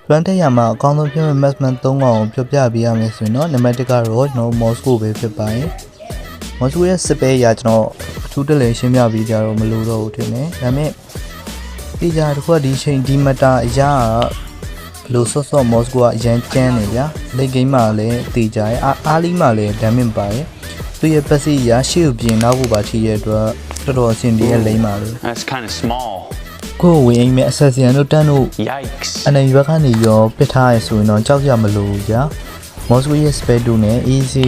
run တက်ရမှာအကောင်းဆုံးဖြစ်မဲ့ maximum 3កောင်ကိုပြောပြပေးရမယ်ဆိုရင်တော့နံပါတ်1ကတော့ကျွန်တော် Moscow ပဲဖြစ်ပါတယ် Moscow ရဲ့စစ်ပဲရာကျွန်တော်အထူးတက်လည်းရှင်းပြပေးကြတော့မလို့တော့ဘူးထင်တယ်ဒါပေမဲ့ဒီကြတစ်ခုကဒီချိန်ဒီမတာအရာဘလို့ဆော့ဆော့ Moscow ကအရန်ကျန်းနေဗျာလိတ်ဂိမ်းမှာလည်းတေကြရဲအားလီမှာလည်း damage ပါတယ်သူရဲ့ passive ရာရှေ့ကိုပြင်နောက်ကိုပါထိရဲ့အတွက်တော်တော်အဆင်ပြေရဲ့လိမ့်ပါလို့ That's kind of small. ကိုဝင်အိမ်မဲ့ assassin တို့တန်းတို့ Yikes. အနေဘက်ကနေရောပစ်ထားရဆိုရင်တော့ကြောက်ရမလို့ဗျာ Moscow ရဲ့ spell 2နဲ့ easy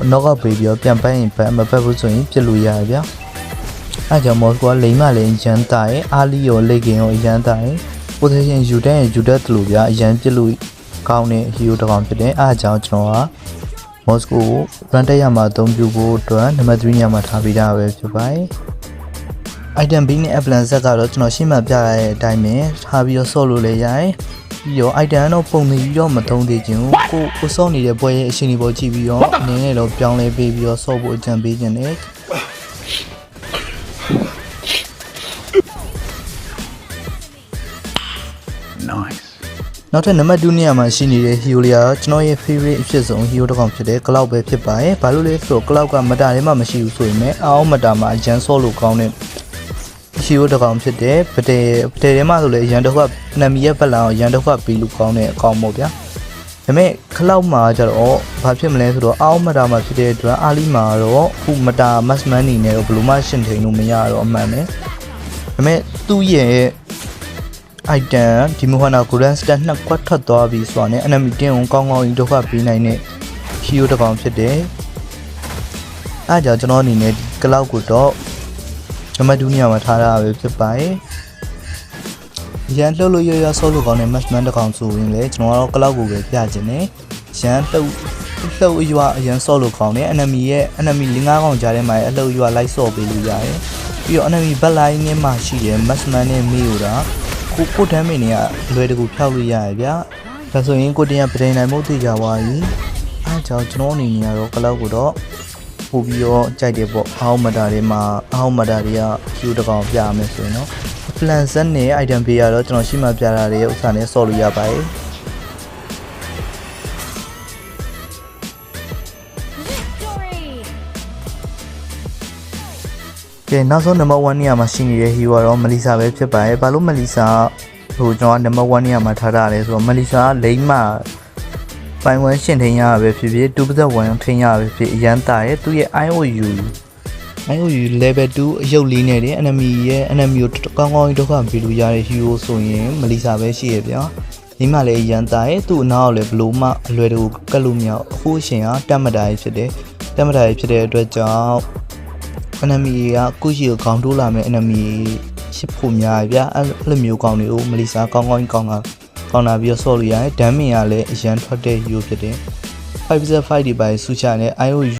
knock out ပေးပြီးတော့ပြန်ပတ်ရင်ပတ်မပတ်ဘူးဆိုရင်ပြစ်လို့ရရဗျာအဲကြောင့် Moscow ကလိမ့်မလည်းရန်တာရဲ့အားလီရောလိတ်ကင်ရောရန်တာရဲ့ position ယူတဲ့ယူတတ်တယ်လို့ဗျာအရန်ပြစ်လို့ကောင်းတဲ့ hero တစ်ကောင်ဖြစ်တယ်အဲကြောင့်ကျွန်တော်က Moscow ကို run တက်ရမှာအသုံးပြုဖို့အတွက်နံပါတ်3ညမှာထားပေးတာပဲဖြစ်ပါတယ် item B နဲ့ applan set ကတော့ကျွန်တော်ရှင်းမှပြရတဲ့အတိုင်းပဲထားပြီးတော့ဆော့လို့လည်းရတယ်ပြီးတော့ item တော့ပုံနေပြီးတော့မသုံးသေးခြင်းကိုဆော့နေတဲ့ပွဲရဲ့အရှင်ဒီပေါ်ကြည့်ပြီးတော့အနေနဲ့တော့ပြောင်းလဲပေးပြီးတော့ဆော့ဖို့အကြံပေးခြင်းနဲ့နောက်ထပ်နံပါတ်2နေရာမှာရှိနေတဲ့ hero လေးကတော့ကျွန်တော်ရဲ့ favorite အဖြစ်ဆုံး hero တစ်ကောင်ဖြစ်တဲ့ cloud ပဲဖြစ်ပါတယ်ဘာလို့လဲဆိုတော့ cloud ကမတာထဲမှာမရှိဘူးဆိုရင်လည်းအောင်းမတာမှာအရန်ဆော့လို့ကောင်းတဲ့hero တစ်ကောင်ဖြစ်တဲ့ပတဲထဲမှာဆိုလည်းရန်တော့ကနမီရဲ့ဘက်လာကိုရန်တော့ကပြီးလို့ကောင်းတဲ့အကောင်ပေါ့ဗျာဒါပေမဲ့ cloud မှာကျတော့ဘာဖြစ်မလဲဆိုတော့အောင်းမတာမှာဖြစ်တဲ့အတွက်အာလီမှာတော့ခုမတာ maxman နေနဲ့တော့ဘယ်လိုမှရှင်းထိန်လို့မရတော့အမှန်ပဲဒါပေမဲ့သူ့ရဲ့item ဒီမိုဟနာကိုရန်စတက်နှစ်ခွက်ထွက်သွားပြီဆိုတာနဲ့ enemy တင်းကိုကောင်းကောင်းကြီးဒုက္ခပေးနိုင်တဲ့ hero တစ်ကောင်ဖြစ်တယ်။အဲကြောင့်ကျွန်တော်အနေနဲ့ဒီ cloud ကိုတော့နံပါတ်2နေရာမှာထားတာပဲဖြစ်ပါတယ်။ရန်လှုပ်လို့ရရဆော့လို့ကောင်းတဲ့ matchman တစ်ကောင်ဆိုရင်လေကျွန်တော်ကတော့ cloud ကိုပဲပြခြင်းနဲ့ရန်လှုပ်အရွာအရန်ဆော့လို့ကောင်းတဲ့ enemy 5ကောင်ကြားထဲမှာအလှုပ်အရွာလိုက်ဆော့ပေးလို့ရတယ်။ပြီးတော့ enemy backline နဲ့မှရှိတဲ့ matchman နဲ့မေးလို့ကိုတမ်းမင်းတွေကလွယ်တကူဖျောက်လို့ရရဗျာဒါဆိုရင်ကိုတင်ရပဒိန်နိုင်မှုသိကြပါပြီအဲကြောင့်ကျွန်တော်အနေနဲ့ကတော့ကလောက်ကိုတော့ပို့ပြီးတော့ကြိုက်တယ်ပေါ့အောင်းမတာတွေက Q တကောင်ပြရမယ်ဆိုရင်တော့ plan set နဲ့ item ပေးရတော့ကျွန်တော်ရှိမှပြတာတွေဥစ္စာနဲ့ဆော့လို့ရပါတယ်ကဲနောက်ဆုံးနံပါတ်1နေရာမှာရှိနေတဲ့ hero ကတော့မလီဆာပဲဖြစ်ပါတယ်ဘာလို့မလီဆာဟိုကျွန်တော်နံပါတ်1နေရာမှာထားထားလဲဆိုတော့မလီဆာကလိမ့်မပိုင်ဝမ်းရှင်ထိန်ရပဲဖြစ်ဖြစ်2%ထိန်ရပဲဖြစ်အရန်တာရဲ့သူရဲ့ IOU level 2အယုတ်လေးနဲ့တဲ့ enemy ကိုကောင်းကောင်းဒုက္ခပေးလို့ရတဲ့ hero ဆိုရင်မလီဆာပဲရှိရဗျာလိမ့်မလည်းအရန်တာရဲ့သူ့အနောက်လည်းဘလို့မှအလွယ်တကူကတ်လို့မရအခုအရှင်ကတက်မတာရေးဖြစ်တဲ့အတွက်ကြောင့် enemy ကကုရှိကိုခေါင်းတိုးလာမဲ့ enemy ရှစ်ဖို့များဗျာအဲ့လိုမျိုးကောင်းတွေကိုမလီဆာကောင်းလာပြီးတော့ဆော့လို့ရတယ်ဒမ်မင်ကလည်းအရန်ထွက်တဲ့ hero ဖြစ်တယ် 5/5 ဒီပိုင်းဆူချနဲ့ IOU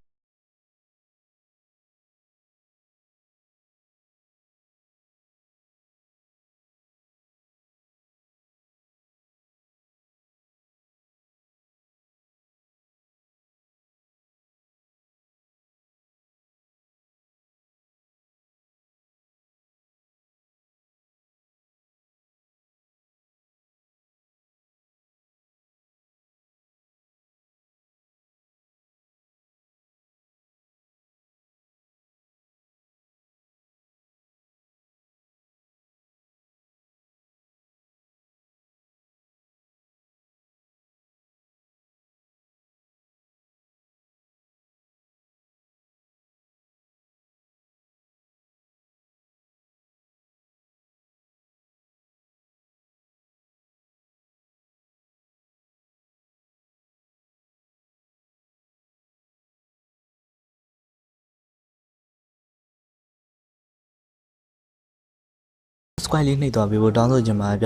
squad လေးနှိပ်သွားပြီးတော့တောင်းဆိုချင်ပါဗျ